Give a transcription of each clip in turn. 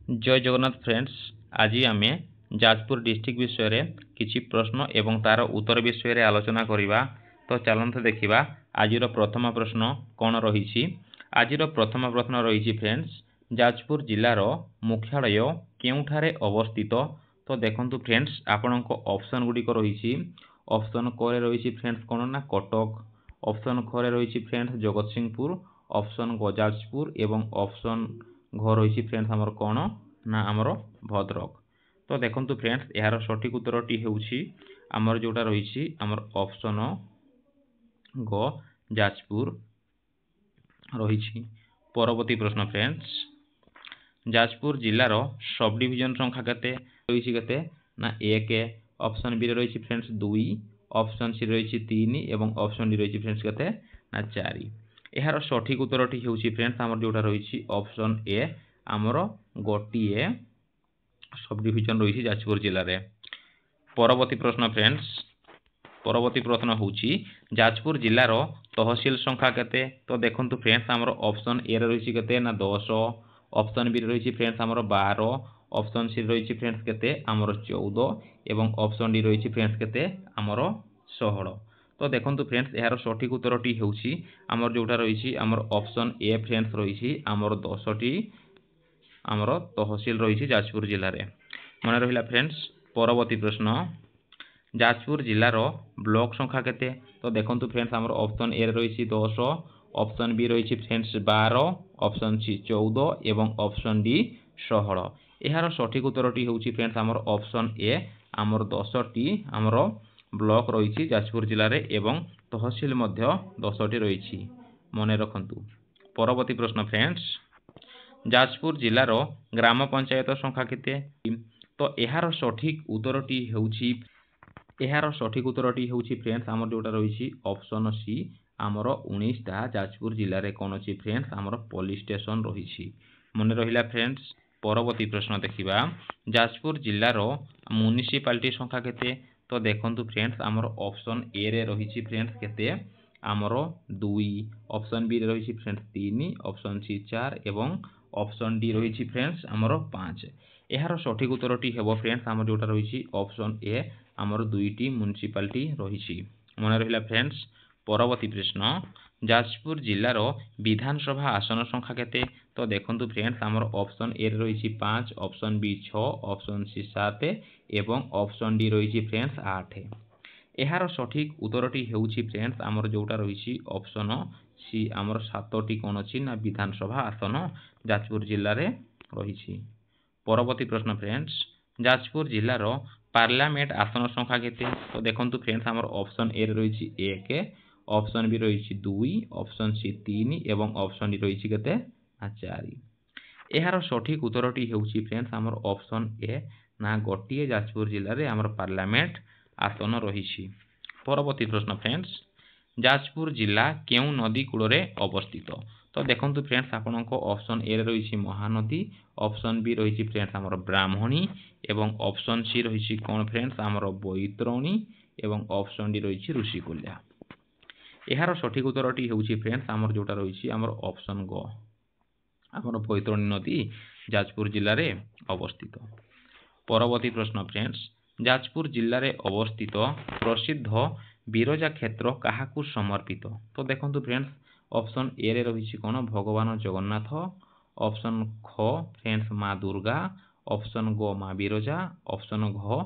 जय जगन्नाथ फ्रेंड्स। आज आम जाजपुर डिस्ट्रिक्ट विषय रे किछि प्रश्न एवं तार उत्तर विषय रे आलोचना करिबा। तो चलते देखिबा आज प्रथम प्रश्न कौन रही। आज प्रथम प्रश्न रही फ्रेंड्स, जाजपुर जिलार मुख्यालय केउठारे अवस्थित। तो देखंतु फ्रेंड्स आपणक ऑप्शन गुडिक रही। ऑप्शन क रे रही फ्रेंड्स कौन ना कटक, ऑप्शन ख रे रही फ्रेंड्स जगतसिंहपुर, ऑप्शन ग जाजपुर एवं ऑप्शन घ रही फ्रेंड्स आमर कौन ना आमर भद्रक। तो देखंतु फ्रेंड्स यार सठिक उत्तरटी हेउछि आमर जोटा रही आमर ऑप्शन ग जाजपुर रही। परवर्ती प्रश्न फ्रेंड्स, जाजपुर जिलार सब डिविजन संख्या केते रही केते ना 1, ऑप्शन बी रही फ्रेंड्स 2, ऑप्शन सी रही 3 एवं ऑप्शन डी रही फ्रेंड्स केते ना 4। यार सठिक उत्तरटी हेउछि फ्रेंड्स आमर जोटा रही ऑप्शन ए आमर गोटिए सब डिविजन रही जाजपुर जिले में। परवर्ती प्रश्न फ्रेंड्स, परवर्ती प्रश्न होउछि जाजपुर जिलार तहसील संख्या केते। तो देखंतु फ्रेंड्स आमर ऑप्शन ए रही केते ना 10, ऑप्शन बी रही फ्रेंड्स आमर 12, ऑप्शन सी रही फ्रेंड्स केते आमर 14 एवं ऑप्शन डी रही फ्रेंड्स केते आमर 16। तो देखंतु फ्रेंड्स यार सठिक उत्तरटी हेउछि आमर जोटा रही आमर ऑप्शन ए फ्रेंड्स रही आमर 10टी आमर तहसील रही जाजपुर जिले में। मन रहा फ्रेंड्स। परवर्ती प्रश्न, जाजपुर जिलार ब्लॉक संख्या केते। तो देखंतु फ्रेंड्स आमर ऑप्शन ए रही 10, ऑप्शन बी रही फ्रेंड्स 12, ऑप्शन सी 14 एवं ऑप्शन डी 16। यार सठिक उत्तरटी होउछि फ्रेंड्स आमर ऑप्शन ए आमर 10टी आमर ब्लॉक रही जाजपुर जिले में एवं तहसील मध्य 10टी रही। मन रखंतु। परवर्ती प्रश्न फ्रेंड्स, जाजपुर जिलार ग्राम पंचायत संख्या केते। तो यार सठिक उत्तरटी हेउछि फ्रेंड्स आमर जोटा रही ऑप्शन सी आमर 19टा जाजपुर जिले में कौन अच्छी फ्रेंड्स आमर पुलिस स्टेशन रही। मन रहा फ्रेंड्स। परवर्ती प्रश्न देखिबा, जाजपुर जिलार म्युनिसिपालिटी संख्या केते। तो देखंतु फ्रेंड्स आमर ऑप्शन ए रे रही फ्रेंड्स केते आमर 2, ऑप्शन बी रही फ्रेंड्स 3, ऑप्शन सी 4 एवं ऑप्शन डी रही फ्रेंड्स आमर 5। यार सठिक उत्तरटी हेबो फ्रेंड्स आमर जोटा रही ऑप्शन ए आमर 2टी म्युनिसिपालिटी रही। मन रहा फ्रेंड्स। परवर्ती प्रश्न, जाजपुर जिलार विधानसभा आसन संख्या केते। तो देखंतु फ्रेंड्स आमर ऑप्शन ए रही 5, ऑप्शन बी 6, ऑप्शन सी 7 एवं ऑप्शन डी रही फ्रेंड्स 8। यार सठिक उत्तरटी हेउछि फ्रेंड्स आमर जोटा रही ऑप्शन सी आमर 7टी कौन अच्छी ना विधानसभा आसन जाजपुर जिले में रही। परवर्ती प्रश्न फ्रेंड्स, जाजपुर जिलार पार्लियामेंट आसन संख्या केते। तो देखंतु फ्रेंड्स आमर ऑप्शन ए रही 1, ऑप्शन बी रही 2, ऑप्शन सी 3 एवं ऑप्शन डी रही केते 4। यार सठिक उत्तरटी हेउछि फ्रेंड्स आमर ऑप्शन ए ना गोटिए जाजपुर जिले में आमर पार्लियामेंट आसन रही। परवर्ती प्रश्न फ्रेंड्स, जाजपुर जिला केउ नदी कूल अवस्थित। तो देखंतु फ्रेंड्स आपणक ऑप्शन ए रही महानदी, ऑप्शन बी रही फ्रेंड्स आमर ब्राह्मणी एवं ऑप्शन सी रही कौन फ्रेंड्स आमर बैतरणी एवं ऑप्शन डी रही ऋषिकुल्या। यार सठिक उत्तरटी हेउछि फ्रेंड्स आमर जोटा रही आमर ऑप्शन ग आमर बैतरणी नदी जाजपुर जिले में अवस्थित। परवर्ती प्रश्न फ्रेंड्स, जाजपुर जिले में अवस्थित प्रसिद्ध बिरजा क्षेत्र काहाकू समर्पित। तो देखंतु फ्रेंड्स ऑप्शन ए रे रही कौन भगवान जगन्नाथ, ऑप्शन ख फ्रेंड्स माँ दुर्गा, ऑप्शन ग माँ बिरजा, ऑप्शन घ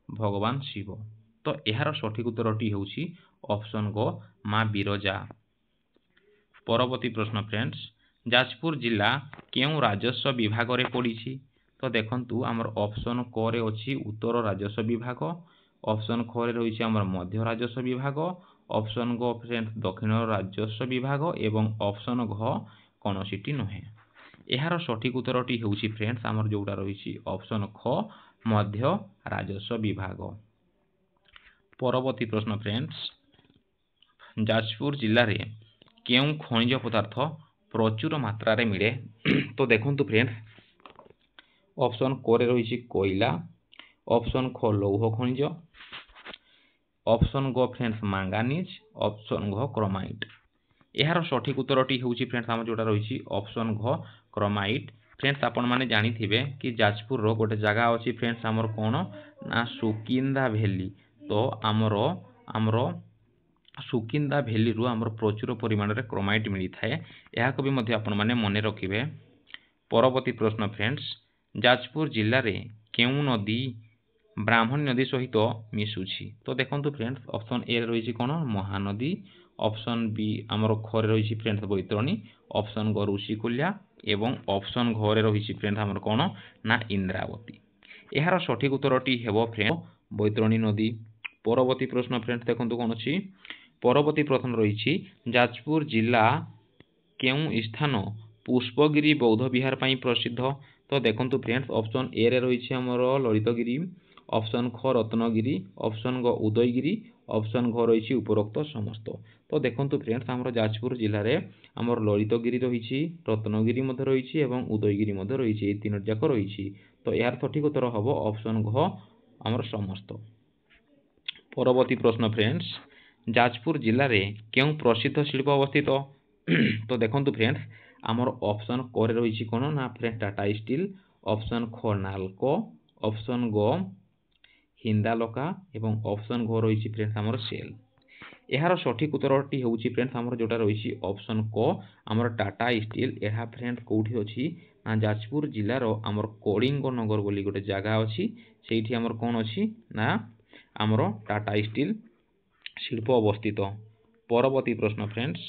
भगवान शिव। तो यार सठिक उत्तरटी हेउछि ऑप्शन ग माँ बिरजा। परवर्ती प्रश्न फ्रेंड्स, जाजपुर जिला केउ राजस्व विभाग रे पड़ी। तो देखंतु आमर ऑप्शन क रे अछि उत्तर राजस्व विभाग, ऑप्शन ख रे रही आमर मध्य राजस्व विभाग, ऑप्शन ग फ्रेंड्स दक्षिण राजस्व विभाग एवं ऑप्शन घ कौनसीटी नुहे। यार सठिक उत्तरटी हेउछि फ्रेंड्स आमर जोटा रही ऑप्शन ख मध्य राजस्व विभाग। परवर्ती प्रश्न फ्रेंड्स, जाजपुर जिले में केउ खनिज पदार्थ प्रचुर मात्रा रे मिले। तो देखंतु फ्रेंड्स ऑप्शन क रे रही कोयला, ऑप्शन ख लौह खनिज, ऑप्शन ग फ्रेंड्स मांगानीज, ऑप्शन घ क्रोमाइट। यार सठिक उत्तरटी हेउछि फ्रेंड्स आमर जोटा रही ऑप्शन घ क्रोमाइट। फ्रेंड्स आपण माने जानिथिबे कि जाजपुर रो गोटे जगह अछि फ्रेंड्स हमर कोन ना सुकिंदा वैली। तो हमरो सुकिंदा वैली रु हमर प्रचुर परिमाण रे क्रोमाइट मिली थाए। एहा को भी मध्ये आपण माने मने रखिबे। परवर्ती प्रश्न फ्रेंड्स, जाजपुर जिल्ला रे केउ नदी ब्राह्मणी नदी सहित मिसुछि? तो देखंतु फ्रेंड्स ऑप्शन ए रहिछि कोन महानदी, ऑप्शन बी हमर ख रे रहिछि फ्रेंड्स बैतरणी, ऑप्शन ग ऋषिकुल्या एवं ऑप्शन घ रे रहिछि फ्रेंड्स हमर कोन ना इंद्रावती। एहार सठिक उत्तरटी हेबो फ्रेंड्स बैतरणी नदी। परवर्ती प्रश्न फ्रेंड्स देखंतु कोन अछि। परवर्ती प्रश्न रहिछि जाजपुर जिला केउ स्थान पुष्पगिरी बौद्ध विहार पई प्रसिद्ध? तो देखंतु फ्रेंड्स ऑप्शन ए रे रहिछि हमर ललितगिरी, ऑप्शन ख रत्नगिरी, ऑप्शन ग उदयगिरी, ऑप्शन घ रहिछि उपरोक्त समस्त। तो देखंतु फ्रेंड्स हमर जाजपुर जिल्ला रे हमर ललितगिरी रहिछि, रत्नगिरी मध्ये रहिछि एवं उदयगिरी मध्ये रहिछि। ए तीन जाक रहिछि। तो यार सठिक उत्तर हबो ऑप्शन घ हमर समस्त। परवर्ती प्रश्न फ्रेंड्स, जाजपुर जिल्ला रे केउ प्रसिद्ध शिल्प अवस्थित? तो देखंतु फ्रेंड्स हमर ऑप्शन क रे रहिछि कोन ना फ्रेंड्स टाटा स्टील, ऑप्शन ख नालको, ऑप्शन ग हिंदालका एवं ऑप्शन घ रहिछि फ्रेंड्स हमर सेल। एहार सठिक उत्तरटी हेउछि फ्रेंड्स हमर जोटा रहिछि ऑप्शन क हमर टाटा स्टील। एहा फ्रेंड्स कोठी अछि ना जाजपुर जिल्ला रो हमर कलिंग नगर बोली गोटे जगह अछि। सेठी हमर कोन अछि ना हमर टाटा स्टील शिल्प अवस्थित। परवर्ती प्रश्न फ्रेंड्स,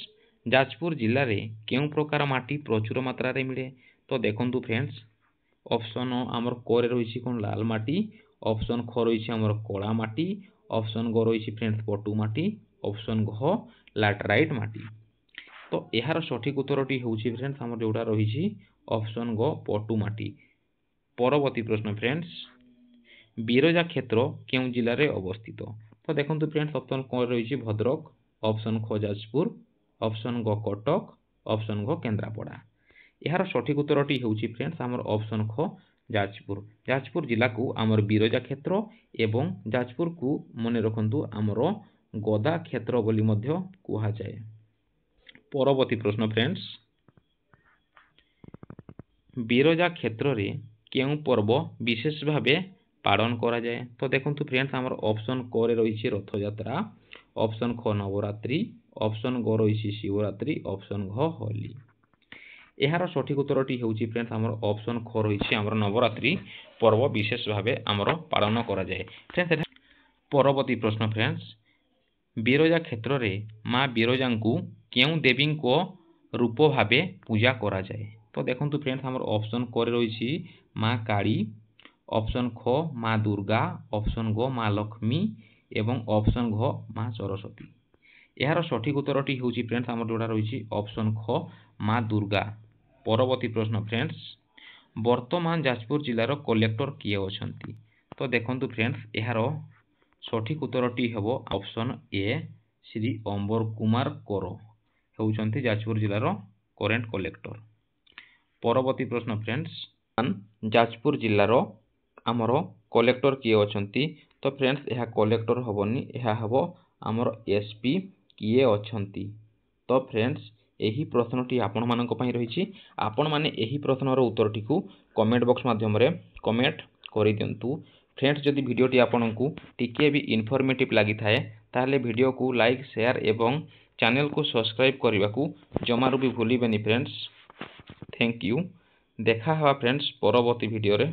जाजपुर जिल्ला रे केउ प्रकार माटी प्रचुर मात्रा रे मिले? तो देखंतु फ्रेंड्स ऑप्शन हमर क रे रहिछि कोन लाल माटी, ऑप्शन ख रहिछि हमर कला माटी, ऑप्शन ग रहिछि फ्रेंड्स पटु माटी, ऑप्शन घ लैटराइट माटी। तो एहार सठिक उत्तरटी हेउछि फ्रेंड्स हमर जोटा रहिछि ऑप्शन ग पटु माटी। परवर्ती प्रश्न फ्रेंड्स, बिरजा क्षेत्र केउ जिल्ला रे अवस्थित? तो देखंतु फ्रेंड्स ऑप्शन क रहिछि भद्रक, ऑप्शन ख जाजपुर, ऑप्शन ग कटक, ऑप्शन घ केन्द्रापड़ा। एहार सठिक उत्तरटी हेउछि फ्रेंड्स हमर ऑप्शन ख जाजपुर। जाजपुर जिला को हमर बिरजा क्षेत्र एवं जाजपुर को मने रखंतु हमर गदा क्षेत्र बोली मध्य कुहा जाय। परवर्ती प्रश्न फ्रेंड्स, बिरजा क्षेत्र रे केउ पर्व विशेष भावे पालन करा जाय? तो देखंतु फ्रेंड्स हमर ऑप्शन क रे रहिछि रथ यात्रा, ऑप्शन ख नवरात्रि, ऑप्शन ग रहिछि शिवरात्रि, ऑप्शन घ होली। एहार सठिक उत्तरटी हेउछि फ्रेंड्स हमर ऑप्शन ख रहिछि हमर नवरात्रि पर्व विशेष भावे हमर पालन करा जाय। फ्रेंड्स परवर्ती प्रश्न फ्रेंड्स, बिरजा क्षेत्र रे मां बिरजांकु केउ देवी को रूप भावे पूजा करा जाय? तो देखंतु फ्रेंड्स हमर ऑप्शन क रे रहिछि मां काली, ऑप्शन ख मां दुर्गा, ऑप्शन ग मां लक्ष्मी एवं ऑप्शन घ मां सरस्वती। एहार सठिक उत्तरटी हेउछि फ्रेंड्स हमर जोटा रहिछि ऑप्शन ख मां दुर्गा। परवर्ती प्रश्न फ्रेंड्स, वर्तमान जाजपुर जिल्लार कलेक्टर किए अछंती? तो देखंतु फ्रेंड्स एहार सठिक उत्तरटी हेबो ऑप्शन ए श्री अंबर कुमार कर हेउचंती जाजपुर जिल्लार करेंट कलेक्टर। परवर्ती प्रश्न फ्रेंड्स, जाजपुर जिल्लार हमर कलेक्टर किए अछंती? तो फ्रेंड्स एहा कलेक्टर हबनी, एहा हबो हमर एसपी किए अछंती। तो फ्रेंड्स एही प्रश्नटी आपण मानक पई रहिछि। आपण माने एही प्रश्नर उत्तरटी को कमेंट बॉक्स माध्यम रे कमेंट करि दियंतु। फ्रेंड्स जदि वीडियोटी आपनकु टिके भी इन्फॉर्मेटिव लागि थाए ताहले वीडियो को लाइक शेयर एवं चैनल को सब्सक्राइब करने को जमारू भी भूलिबेनी फ्रेंड्स। Thank you. देखा हवा फ्रेंड्स परवर्ती वीडियो रे।